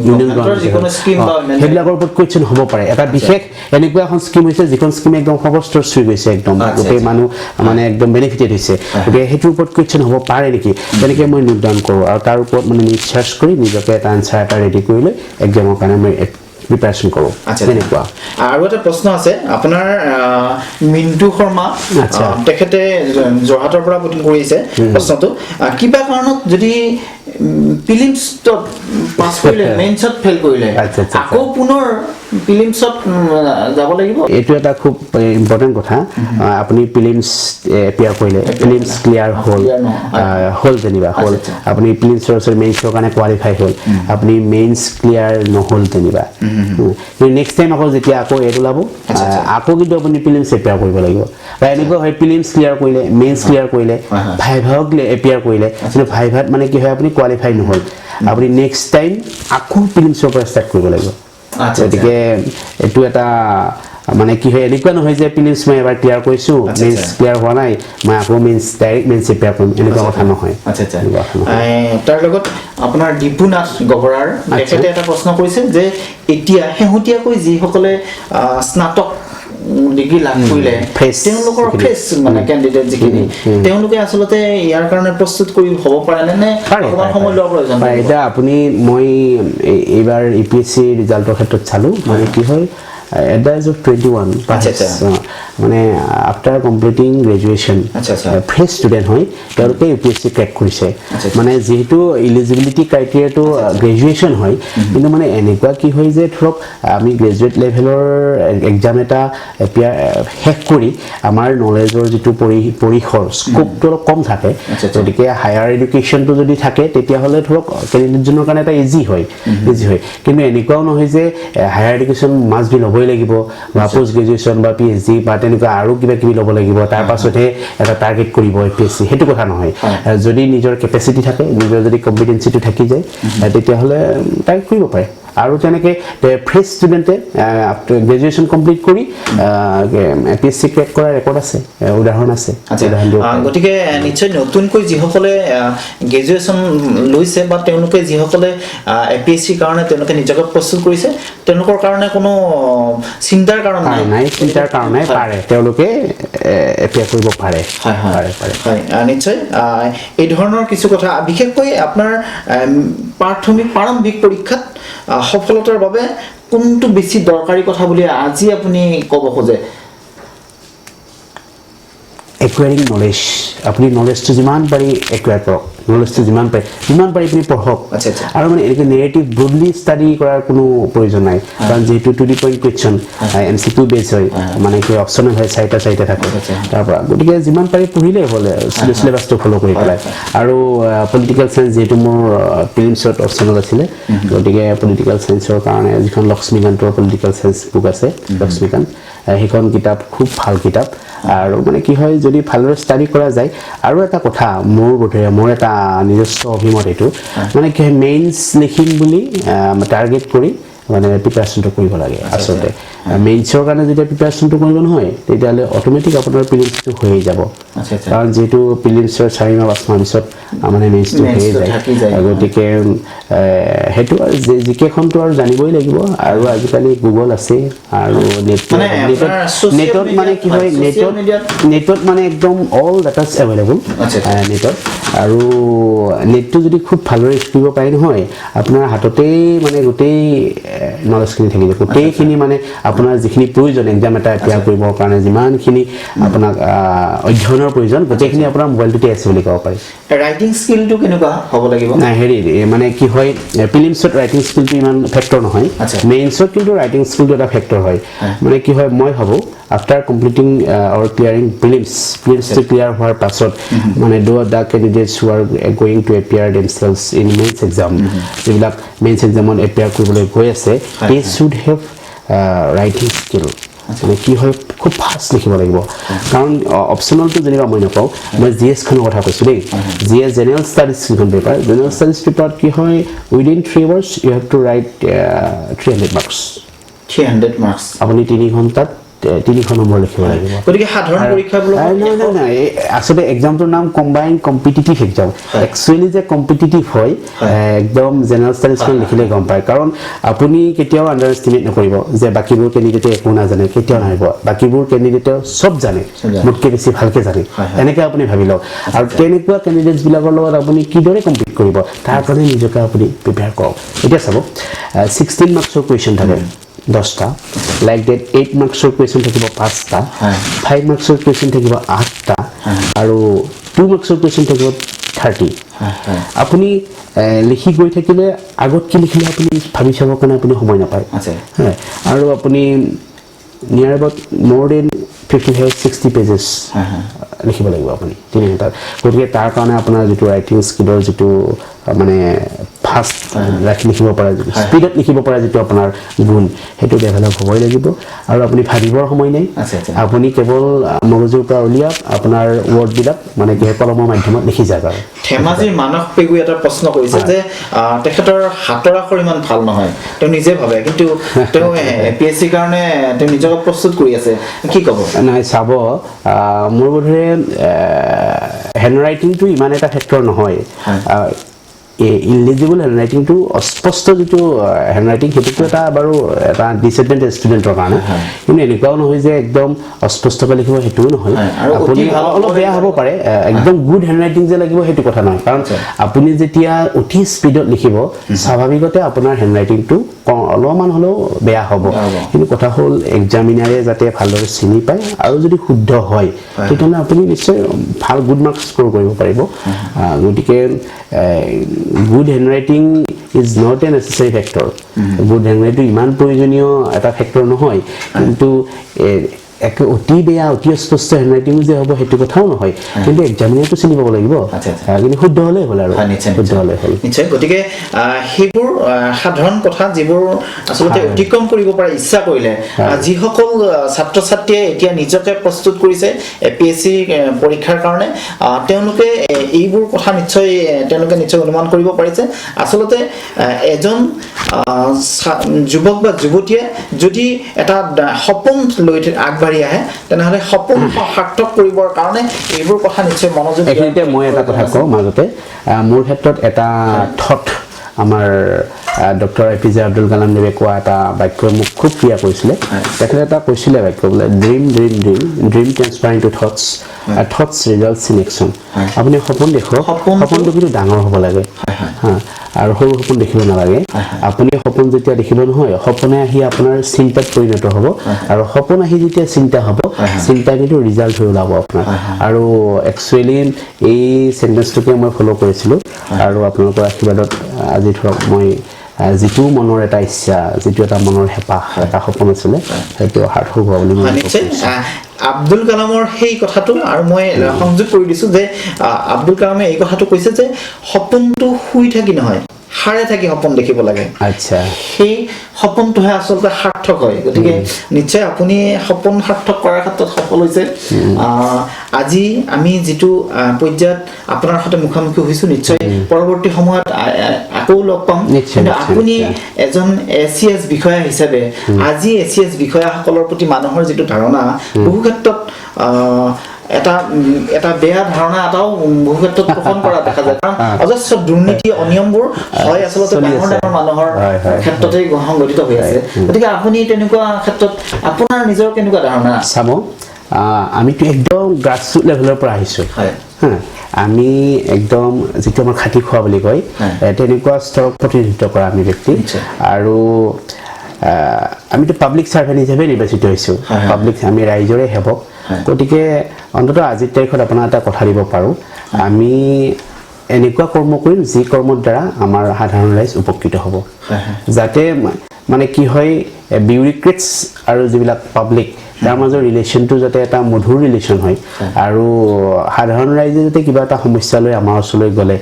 ইউনিয়ন গভৰ্ণমেণ্টে সেইবিলাকৰ ওপৰত কুৱেশ্যন হ'ব পাৰে এটা বিশেষ এনেকুৱা এখন স্কিম হৈছে যিখন স্কিম একদম সৰ্বস্তৰ চুই গৈছে একদম গোটেই মানুহ মানে একদম বেনিফিটেড হৈছে গতিকে সেইটোৰ ওপৰত কুৱেশ্যন হ'ব পাৰে নেকি তেনেকৈ মই নোট ডাউন কৰোঁ আৰু তাৰ ওপৰত মানে ৰিচাৰ্চ কৰি নিজকে এটা আনচাৰ এটা ৰেডি কৰি লৈ এক্সামৰ কাৰণে মই প্ৰিপাৰেশ্যন কৰোঁ তেনেকুৱা আৰু এটা প্ৰশ্ন আছে আপোনাৰ মিণ্টু শৰ্মা তেখেতে যোৰহাটৰ পৰা বুকিং কৰিছে প্ৰশ্নটো কিবা কাৰণত যদি প্ৰিলিমছত পাছ কৰিলে মেইনছত ফেল কৰিলে আকৌ পুনৰ প্ৰিলিমছত যাব লাগিব এইটো এটা খুব ইম্পৰ্টেণ্ট কথা আপুনি প্ৰিলিমছ এপিয়াৰ কৰিলে প্ৰিলিমছ ক্লিয়াৰ হ'ল যেনিবা হ'ল আপুনি প্ৰিলিমছৰ মেইনছৰ কাৰণে কোৱালিফাই হ'ল আপুনি মেইনছ ক্লিয়াৰ নহ'ল যেনিবা নেক্সট টাইম আকৌ যেতিয়া আকৌ এড ওলাব আকৌ কিন্তু আপুনি প্ৰিলিমছ এপিয়াৰ কৰিব লাগিব বা এনেকুৱা হয় প্ৰিলিমছ ক্লিয়াৰ কৰিলে মেইনছ ক্লিয়াৰ কৰিলে ভাইভাক এপিয়াৰ কৰিলে কিন্তু ভাইভাত মানে কি হয় আপুনি কোৱালিফাই নহ'ল আপুনি নেক্সট টাইম আকৌ প্ৰিলিমছৰ পৰা ষ্টাৰ্ট কৰিব লাগিব গতিকে এইটো এটা মানে কি হয় এনেকুৱা নহয় যে প্ৰিলিমছ মই এবাৰ ক্লিয়াৰ কৰিছোঁ মেইনছ ক্লিয়াৰ হোৱা নাই মই আকৌ ডাইৰেক্ট মেইনছ এপিয়াৰ কৰিম এনেকুৱা কথা নহয় তাৰ লগত আপোনাৰ দীপুনাথ গগৰাৰ তেখেতে এটা প্ৰশ্ন কৰিছে যে এতিয়া শেহতীয়াকৈ যিসকলে স্নাতক ডিগ্ৰী লাভ কৰিলে তেওঁলোকৰ ফ্ৰেছ মানে কেণ্ডিডেট যিখিনি তেওঁলোকে আচলতে ইয়াৰ কাৰণে প্ৰস্তুত কৰি হ'ব পাৰে নে অকণমান সময় লোৱাৰ প্ৰয়োজন এতিয়া আপুনি মই এইবাৰ APSC ৰিজাল্টৰ ক্ষেত্ৰত চালোঁ মানে কি হয় at the age of 21 মানে after completing graduation fresh student হয় তেওঁলোকে UPSC ক্ৰেক কৰিছে মানে যেহেতু এলিজিবিলিটি ক্ৰাইটেৰিয়াটো গ্ৰেজুৱেশ্যন হয় কিন্তু মানে এনেকুৱা কি হয় যে ধৰক আমি গ্ৰেজুৱেট লেভেলৰ এক্সাম এটা শেষ কৰি আমাৰ নলেজৰ যিটো পৰিসৰ স্কোপটো অলপ কম থাকে গতিকে হায়াৰ এডুকেশ্যনটো যদি থাকে তেতিয়াহ'লে ধৰক কেণ্ডিডেটজনৰ কাৰণে এটা ইজি হয় কিন্তু এনেকুৱাও নহয় যে হায়াৰ এডুকেশ্যন মাষ্ট বি ল'বই লাগিব বা পোষ্ট গ্ৰেজুৱেশ্যন বা PhD বা তেনেকুৱা আৰু কিবা কিবি ল'ব লাগিব তাৰ পাছতহে এটা টাৰ্গেট কৰিব APSC সেইটো কথা নহয় যদি নিজৰ কেপাচিটি থাকে নিজৰ যদি কম্পিটেন্সিটো থাকি যায় তেতিয়াহ'লে টাৰ্গেট কৰিব পাৰে আৰু তেনেকে ফ্ৰেছ ষ্টুডেণ্টে গ্ৰেজুৱেশ্যন কমপ্লিট কৰি APSC ক্ৰেক কৰাৰ ৰেকৰ্ড আছে উদাহৰণ আছে গতিকে নিশ্চয় নতুনকৈ যিসকলে গ্ৰেজুৱেশ্যন লৈছে বা তেওঁলোকে যিসকলে APSCৰ কাৰণে তেওঁলোকে নিজকে প্ৰস্তুত কৰিছে তেওঁলোকৰ কাৰণে কোনো চিন্তাৰ কাৰণ নাই চিন্তাৰ কাৰণে পাৰে তেওঁলোকে এপ্লাই কৰিব পাৰে নিশ্চয় এই ধৰণৰ কিছু কথা বিশেষকৈ আপোনাৰ প্ৰাৰম্ভিক পৰীক্ষাত সফলতাৰ বাবে কোনটো বেছি দৰকাৰী কথা বুলি আজি আপুনি ক'ব খোজে একুৱাৰিং নলেজ আপুনি নলেজটো যিমান পাৰি একুৱাৰ কৰক নলেজটো যিমান পাৰি আপুনি পঢ়ক আৰু মানে এনেকৈ নেৰেটিভ ব্ৰডলি ষ্টাডি কৰাৰ কোনো প্ৰয়োজন নাই কাৰণ যেহেতু to the point question MCQ বেছ হয় মানে কি অপশ্যনেল হয় চাৰিটা থাকে তাৰপৰা গতিকে যিমান পাৰি পঢ়িলেই হ'ল চিলেবাছটো ফ'ল' কৰি পেলাই আৰু পলিটিকেল চায়েন্স যিহেতু মোৰ প্ৰিলিমছত অপশ্যনেল আছিলে গতিকে পলিটিকেল চায়েন্সৰ কাৰণে যিখন লক্ষ্মীকান্তৰ পলিটিকেল চায়েন্স বুক আছে লক্ষ্মীকান্ত সেইখন কিতাপ খুব ভাল কিতাপ আৰু মানে কি হয় যদি ভালদৰে ষ্টাডি কৰা যায় আৰু এটা কথা মোৰ এটা নিজস্ব অভিমত এইটো মানে কি হয় মেইনছ লিখিম বুলি টাৰ্গেট কৰি মানে প্ৰিপাৰেশ্যনটো কৰিব লাগে আচলতে মেইনছৰ কাৰণে যেতিয়া প্ৰিপাৰেশ্যনটো কৰিব নহয় তেতিয়াহ'লে অট'মেটিক আপোনাৰ প্ৰিলিমছটো হৈয়ে যাব কাৰণ যিহেতু প্ৰিলিমছৰ 4 মাহ 5 মাহ পিছত মানে মেইনছটো হৈয়ে যায় গতিকে সেইটো জিকেখনটো আৰু জানিবই লাগিব আৰু আজিকালি গুগল আছে আৰু নেটত মানে কি হয় নেটত মানে একদম অল ডাটাছ এভেইলেবল নেটত আৰু নেটটো যদি খুব ভালদৰে ইউজ কৰিব পাৰে নহয় আপোনাৰ হাততেই মানে গোটেই নলেজখিনি থাকি যায় গোটেইখিনি মানে আপোনাৰ যিখিনি প্ৰয়োজন এক্সাম এটা এপ্লাই কৰিবৰ কাৰণে যিমানখিনি আপোনাক অধ্যয়নৰ প্ৰয়োজন গোটেইখিনি আপোনাৰ মোবাইলটোতে আছে বুলি ক'ব পাৰি ৰাইটিং স্কিলটো কেনেকুৱা হ'ব লাগিব হেৰি মানে কি হয় প্ৰিলিমছত ৰাইটিং স্কিলটো ইমান ফেক্টৰ নহয় মেইনছত কিন্তু ৰাইটিং স্কিলটো এটা ফেক্টৰ হয় মানে কি হয় মই ভাবোঁ after completing or clearing prelims to clear হোৱাৰ পাছত মানে the candidates who are going to appear themselves in mains exam যিবিলাক mains examত appear কৰিবলৈ গৈ আছে they should have writing skill মানে কি হয় খুব ফাষ্ট লিখিব লাগিব কাৰণ অপশ্যনেলটো যেনিবা মই নকওঁ মই GS খনৰ কথা কৈছোঁ দেই GS জেনেৰেল ষ্টাডিজ এখন পেপাৰ জেনেৰেল ষ্টাডিজ পেপাৰত কি হয় within 3 hours you have to write 300 marks আপুনি 3 ঘণ্টাত 3 নম্বৰ লিখিব লাগিব গতিকে সাধাৰণ পৰীক্ষাবোৰ নাই আসলে এক্সামটোৰ নাম কম্বাইন্ড কম্পিটিটিভ এক্সাম একচুয়ালি যে কম্পিটিটিভ হয় একদম জেনাৰেল ষ্টাডিজখন লিখিলে গম পায় কাৰণ আপুনি কেতিয়াও আন্ডাৰ এষ্টিমেট নকৰিব যে বাকিবোৰ কেণ্ডিডেটে একো নাজানে কেতিয়াও নাহিব বাকিবোৰ কেণ্ডিডেটে সব জানে মোতকৈ বেছি ভালকৈ জানে এনেকৈ আপুনি ভাবি লওক আৰু তেনেকুৱা কেণ্ডিডেটছবিলাকৰ লগত আপুনি কিদৰে কম্পিট কৰিব তাৰ কাৰণে নিজকে আপুনি প্ৰিপেয়াৰ কৰক এতিয়া চাব 16 মাৰ্কছৰ কুৱেশ্যন থাকে 10টা লাইক ডেট 8 মাৰ্কছৰ কুৱেশ্যন থাকিব 5টা 5 মাৰ্কছৰ কুৱেশ্যন থাকিব 8টা আৰু 2 মাৰ্কছৰ কুৱেশ্যন থাকিব 30 আপুনি লিখি গৈ থাকিলে আগত কি লিখিলে আপুনি ভাবি চাবৰ কাৰণে আপুনি সময় নাপায় আৰু আপুনি নিয়াৰ এবাউট মোৰ দেন 55-60 পেজেছ লিখিব লাগিব আপুনি 3 ঘণ্টাত গতিকে তাৰ কাৰণে আপোনাৰ যিটো ৰাইটিং স্কিলৰ যিটো মানে ফাষ্ট লিখিব পৰা স্পীডত লিখিব পৰা যিটো আপোনাৰ গুণ সেইটো ডেভেলপ হ'বই লাগিব আৰু আপুনি ভাবিবৰ সময় নাই আপুনি কেৱল মগজুৰ পৰা উলিয়াওক আপোনাৰ ৱৰ্ডবিলাক মানে কি কলমৰ মাধ্যমত লিখি যাওক আৰু ধেমাজিৰ মানস পেগু এটা প্ৰশ্ন কৰিছে যে তেখেতৰ হাতৰ আখৰ ইমান ভাল নহয় তেওঁ নিজে ভাবে কিন্তু তেওঁ এপিএসসি কাৰণে তেওঁ নিজকে প্ৰস্তুত কৰি আছে কি ক'ব নাই চাব মোৰ বোধৰে হেণ্ড ৰাইটিংটো ইমান এটা ফেক্টৰ নহয় ইলিজিবল হেণ্ড ৰাইটিংটো অস্পষ্ট যিটো হেণ্ড ৰাইটিং সেইটোতো এটা বাৰু এটা ডিসএডভান্টেজ ষ্টুডেণ্টৰ কাৰণে কিন্তু এনেকুৱাও নহয় যে একদম অস্পষ্টকৈ লিখিব সেইটোও নহয় আপুনি অলপ বেয়া হ'ব পাৰে একদম গুড হেণ্ড ৰাইটিং যে লাগিব সেইটো কথা নহয় কাৰণ আপুনি যেতিয়া অতি স্পীডত লিখিব স্বাভাৱিকতে আপোনাৰ হেণ্ড ৰাইটিংটো অলপমান হ'লেও বেয়া হ'ব কিন্তু কথা হ'ল এক্সামিনাৰে যাতে ভালদৰে চিনি পায় আৰু যদি শুদ্ধ হয় তেতিয়াহ'লে আপুনি নিশ্চয় ভাল গুড মাৰ্কছ স্ক'ৰ কৰিব পাৰিব গতিকে good handwriting is not a necessary factor good handwriting ইমান প্ৰয়োজনীয় এটা ফেক্টৰ নহয় কিন্তু এক অতি বেয়া অতি স্পষ্ট হেণ্ডৰাইটিং যে হ'ব সেইটো কথাও নহয় কিন্তু এক্সামিনাৰটো চিনি পাব লাগিব কিন্তু শুদ্ধ হ'লে হ'ল আৰু শুদ্ধ হ'লে হ'ল নিশ্চয় গতিকে সেইবোৰ সাধাৰণ কথা যিবোৰ আচলতে অতিক্ৰম কৰিব পৰা ইচ্ছা কৰিলে যিসকল ছাত্ৰ ছাত্ৰীয়ে এতিয়া নিজকে প্ৰস্তুত কৰিছে এপিএসসি পৰীক্ষাৰ কাৰণে তেওঁলোকে এইবোৰ কথা নিশ্চয় অনুমান কৰিব পাৰিছে আচলতে এজন যুৱক বা যুৱতীয়ে যদি এটা সপোন লৈ আগবাঢ়ি আহে তেনেহলে সপোন সাৰ্থক কৰিবৰ কাৰণে এইবোৰ কথা নিশ্চয় মনোযোগ এখিনিতে মই এটা কথা কওঁ মাজতে মোৰ ক্ষেত্ৰত এটা থট আমাৰ ডক্টৰ এপিজে আব্দুল কালাম দেৱে কোৱা এটা বাক্য মোক খুব প্ৰিয় কৰিছিলে তেখেতে এটা কৈছিলে বাক্য বোলে dream transfer into thoughts results in action আপুনি সপোন দেখক সপোনটো কিন্তু ডাঙৰ হ'ব লাগে আৰু সৰু সপোন দেখিব নালাগে আপুনি সপোন যেতিয়া দেখিব নহয় সপোনে আহি আপোনাৰ চিন্তাত পৰিণত হ'ব আৰু সপোন আহি যেতিয়া চিন্তা হ'ব চিন্তা কিন্তু ৰিজাল্ট হৈ ওলাব আপোনাৰ আৰু একচুৱেলি এই চেণ্টেন্সটোকে মই ফ'ল' কৰিছিলোঁ আৰু আপোনালোকৰ আশীৰ্বাদত আজি ধৰক মই যিটো মনৰ এটা ইচ্ছা যিটো এটা মনৰ হেঁপাহ এটা সপোন আছিলে সেইটো সাৰ্থক হোৱা বুলি মই আব্দুল কালামৰ সেই কথাটো আৰু মই সংযোগ কৰি দিছো যে আব্দুল কালামে এই কথাটো কৈছে যে সপোনটো শুই থাকি নহয় হাৰে থাকি সপোন দেখিব লাগে আচ্ছা সেই সপোনটোহে আচলতে সাৰ্থক হয় গতিকে নিশ্চয় আপুনি সপোন সাৰ্থক কৰাৰ ক্ষেত্ৰত সফল হৈছে আজি আমি যিটো পৰ্যায়ত আপোনাৰ সৈতে মুখামুখি হৈছো নিশ্চয় পৰৱৰ্তী সময়ত আকৌ লগ পাম কিন্তু আপুনি এজন এচিএস বিষয়া হিচাপে আজি এচিএস বিষয়াসকলৰ প্ৰতি মানুহৰ যিটো ধাৰণা বহু ক্ষেত্ৰত এটা বেয়া ধাৰণা এটাও বহু ক্ষেত্ৰত পোষণ কৰা দেখা যায় কাৰণ অজস্ৰ দুৰ্নীতি অনিয়মবোৰ হয় আচলতে ডাঙৰ মানুহৰ ক্ষেত্ৰতে সংঘটিত হৈ আছে গতিকে আপুনি তেনেকুৱা ক্ষেত্ৰত আপোনাৰ নিজৰ কেনেকুৱা ধাৰণা চাব আমিতো একদম গ্ৰাছৰুট লেভেলৰ পৰা আহিছোঁ আমি একদম যিটো আমাৰ খাটি খোৱা বুলি কয় তেনেকুৱা স্তৰক প্ৰতিনিধিত্ব কৰা আমি ব্যক্তি আৰু আমিতো পাব্লিক ছাৰ্ভেণ্ট হিচাপে নিৰ্বাচিত হৈছোঁ পাব্লিক আমি ৰাইজৰে সেৱক গতিকে অন্ততঃ আজিৰ তাৰিখত আপোনাৰ এটা কথা দিব পাৰোঁ আমি এনেকুৱা কৰ্ম কৰিম যি কৰ্মৰ দ্বাৰা আমাৰ সাধাৰণ ৰাইজ উপকৃত হ'ব যাতে মানে কি হয় বিউৰিক্ৰেটছ আৰু যিবিলাক পাব্লিক তাৰ মাজৰ ৰিলেশ্যনটো যাতে এটা মধুৰ ৰিলেশ্যন হয় আৰু সাধাৰণ ৰাইজে যাতে কিবা এটা সমস্যা লৈ আমাৰ ওচৰলৈ গ'লে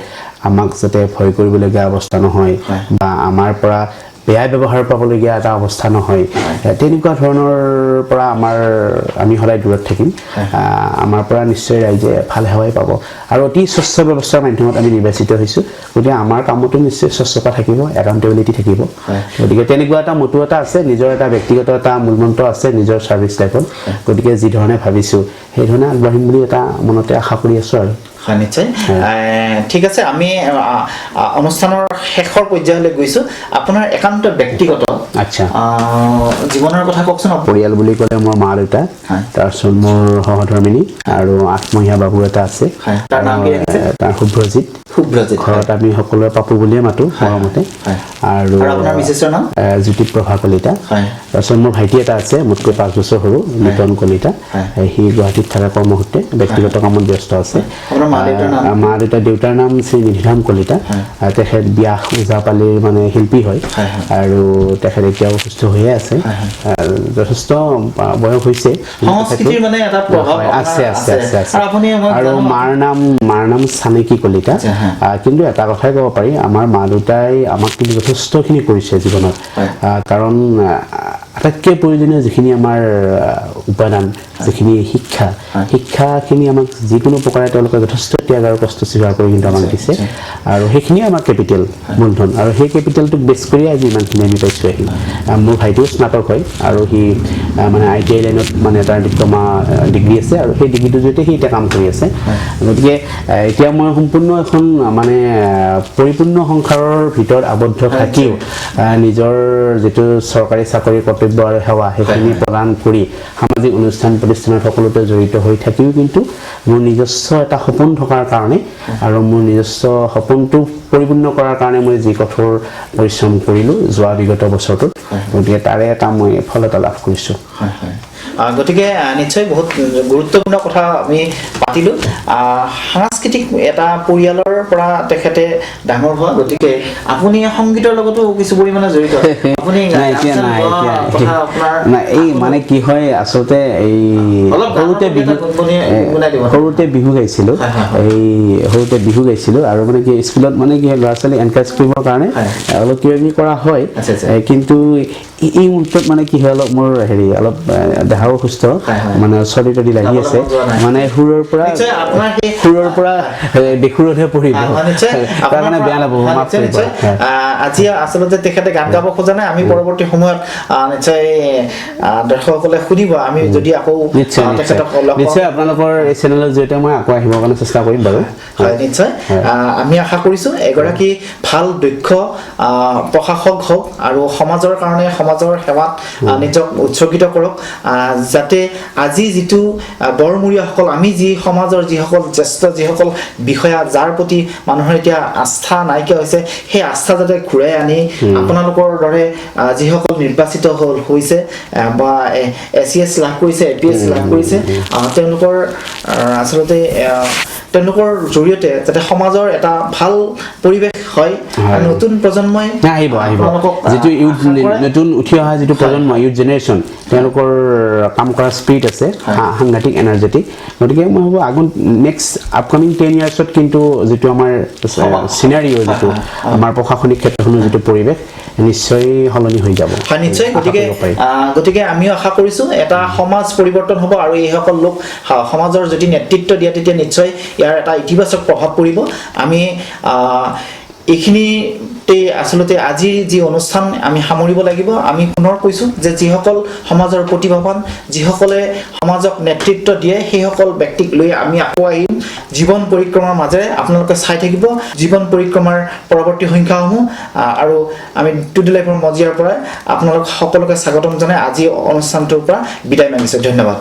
আমাক যাতে ভয় কৰিবলগীয়া অৱস্থা নহয় বা আমাৰ পৰা বেয়া ব্যৱহাৰ পাবলগীয়া এটা অৱস্থা নহয় তেনেকুৱা ধৰণৰ পৰা আমি সদায় দূৰত থাকিম আমাৰ পৰা নিশ্চয় ৰাইজে ভাল সেৱাই পাব আৰু অতি স্বচ্ছ ব্যৱস্থাৰ মাধ্যমত আমি নিৰ্বাচিত হৈছোঁ গতিকে আমাৰ কামতো নিশ্চয় স্বচ্ছতা থাকিব একাউণ্টেবিলিটি থাকিব গতিকে তেনেকুৱা এটা মটো এটা আছে নিজৰ এটা ব্যক্তিগত এটা মূলমন্ত্ৰ আছে নিজৰ ছাৰ্ভিচ লাইফত গতিকে যি ধৰণে ভাবিছোঁ সেই ধৰণে আগবাঢ়িম বুলি এটা মনতে আশা কৰি আছোঁ আৰু নিশ্চয় ঠিক আছে আমি অনুষ্ঠানৰ শেষৰ পৰ্যায়লৈ গৈছোঁ আপোনাৰ একান্ত ব্যক্তিগত আচ্ছা জীৱনৰ কথা কওকচোন পৰিয়াল বুলি ক'লে মোৰ মা দেউতা তাৰপিছত মোৰ সহধৰ্মিনী আৰু 8 মহীয়া বাবু এটা আছে তাৰ শুভ্ৰজিৎ ঘৰত আমি সকলোৱে পাপু বুলিয়ে মাতো মৰমতে আৰু আপোনাৰ বিশেষৰ নাম জ্যোতিপ্ৰভা কলিতা তাৰপিছত মোৰ ভাইটি এটা আছে মোতকৈ 5 বছৰ সৰু নিতন কলিতা সি গুৱাহাটীত থকা কৰ্মসূত্ৰে ব্যক্তিগত কামত ব্যস্ত আছে মা দেউতাৰ নাম শ্ৰী নিধিৰাম কলিতা তেখেত ব্যাস ওজাপালিৰ মানে শিল্পী হয় আৰু তেখেত এতিয়াও সুস্থ হৈয়ে আছে যথেষ্ট বয়স হৈছে সংস্কৃতিৰ মানে এটা প্ৰভাৱ আছে আৰু মাৰ নাম চানেকি কলিতা কিন্তু এটা কথাই ক'ব পাৰি আমাৰ মা দেউতাই আমাক কিন্তু যথেষ্টখিনি কৰিছে জীৱনত কাৰণ আটাইতকৈ প্ৰয়োজনীয় যিখিনি আমাৰ উপাদান যিখিনি শিক্ষাখিনি আমাক যিকোনো প্ৰকাৰে তেওঁলোকে যথেষ্ট ত্যাগ আৰু কষ্ট স্বীকাৰ কৰি কিন্তু আমাক দিছে আৰু সেইখিনিয়ে আমাৰ কেপিটেল মূলধন আৰু সেই কেপিটেলটোক বেছ কৰি আজি ইমানখিনি আমি পাইছোঁ আহি মোৰ ভাইটিও স্নাতক হয় আৰু সি মানে ITI লাইনত মানে তাৰ ডিপ্ল'মা ডিগ্ৰী আছে আৰু সেই ডিগ্ৰীটোৰ জৰিয়তে সি এতিয়া কাম কৰি আছে গতিকে এতিয়া মই সম্পূৰ্ণ এখন মানে পৰিপূৰ্ণ সংসাৰৰ ভিতৰত আবদ্ধ থাকিও নিজৰ যিটো চৰকাৰী চাকৰি কৰ্তব্য আৰু সেৱা সেইখিনি প্ৰদান কৰি সামাজিক অনুষ্ঠান প্ৰতিষ্ঠানত সকলোতে জড়িত হৈ থাকিও কিন্তু মোৰ নিজস্ব এটা সপোন থকাৰ কাৰণে আৰু মোৰ নিজস্ব সপোনটো পৰিপূৰ্ণ কৰাৰ কাৰণে মই যি কঠোৰ পৰিশ্ৰম কৰিলোঁ যোৱা বিগত বছৰটোত গতিকে তাৰে এটা মই ফল এটা লাভ কৰিছোঁ গতিকে নিশ্চয় বহুত গুৰুত্বপূৰ্ণ কথা আমি পাতিলোঁ সাংস্কৃতিক এটা পৰিয়ালৰ পৰা তেখেতে ডাঙৰ হোৱা গতিকে আপুনি সংগীতৰ লগতো কিছু পৰিমাণে জড়িত আপুনি এই মানে কি হয় আচলতে এই সৰুতে বিহু গাইছিলোঁ আৰু মানে কি স্কুলত মানে কি ল'ৰা ছোৱালী এনকাৰেজ কৰিবৰ কাৰণে অলপ কিবা কিবি কৰা হয় কিন্তু এই মুহূৰ্তত মানে কি হয় অলপ মোৰ অলপ দেহাও সুস্থ মানে চৰ্দি তৰ্দি লাগি আছে মানে সুৰৰ পৰা বেসুৰতহে পৰিব তাৰ কাৰণে বেয়া লাগব আজি আচলতে তেখেতে গান গাব খোজা নাই আমি পৰৱৰ্তী সময়ত নিশ্চয় দৰ্শকসকলে সুধিব আমি যদি আকৌ নিশ্চয় আপোনালোকৰ এই চেনেলৰ জৰিয়তে মই আকৌ আহিবৰ কাৰণে চেষ্টা কৰিম বাৰু হয় নিশ্চয় আমি আশা কৰিছোঁ এগৰাকী ভাল দক্ষ প্ৰশাসক হওক আৰু সমাজৰ কাৰণে সমাজৰ সেৱাত নিজক উৎসৰ্গিত কৰক যাতে আজি যিটো বৰমূৰীয়াসকল আমি যি সমাজৰ যিসকল জ্যেষ্ঠ যিসকল বিষয়া যাৰ প্ৰতি মানুহৰ এতিয়া আস্থা নাইকিয়া হৈছে সেই আস্থা যাতে ঘূৰাই আনি আপোনালোকৰ দৰে যিসকল নিৰ্বাচিত হৈছে বা ACS লাভ কৰিছে APSC লাভ কৰিছে তেওঁলোকৰ আচলতে তেওঁলোকৰ জৰিয়তে যাতে সমাজৰ এটা ভাল পৰিৱেশ হয় নতুন প্ৰজন্মই আহিব যিটো নতুন উঠি অহা যিটো প্ৰজন্ম ইউথ জেনেৰেশ্যন তেওঁলোকৰ কাম কৰা স্পিৰিট আছে সাংঘাতিক এনাৰ্জেটিক গতিকে মই ভাবোঁ নেক্সট আপকামিং 10 ইয়াৰ্ছত কিন্তু যিটো আমাৰ চিনাৰিঅ যিটো আমাৰ প্ৰশাসনিক ক্ষেত্ৰখনৰ যিটো পৰিৱেশ নিশ্চয় সলনি হৈ যাব নিশ্চয় গতিকে আমিও আশা কৰিছোঁ এটা সমাজ পৰিৱৰ্তন হ'ব আৰু এইসকল লোক সমাজৰ যদি নেতৃত্ব দিয়ে তেতিয়া নিশ্চয় ইয়াৰ এটা ইতিবাচক প্ৰভাৱ পৰিব আমি এইখিনিতে আচলতে আজিৰ যি অনুষ্ঠান আমি সামৰিব লাগিব আমি পুনৰ কৈছোঁ যে যিসকল সমাজৰ প্ৰতিভাৱান যিসকলে সমাজক নেতৃত্ব দিয়ে সেইসকল ব্যক্তিক লৈ আমি আকৌ আহিম জীৱন পৰিক্ৰমাৰ মাজেৰে আপোনালোকে চাই থাকিব জীৱন পৰিক্ৰমাৰ পৰৱৰ্তী সংখ্যাসমূহ আৰু আমি টুডে লাইফৰ মজিয়াৰ পৰা আপোনালোক সকলোকে স্বাগতম জনাই আজি অনুষ্ঠানটোৰ পৰা বিদায় মাগিছোঁ ধন্যবাদ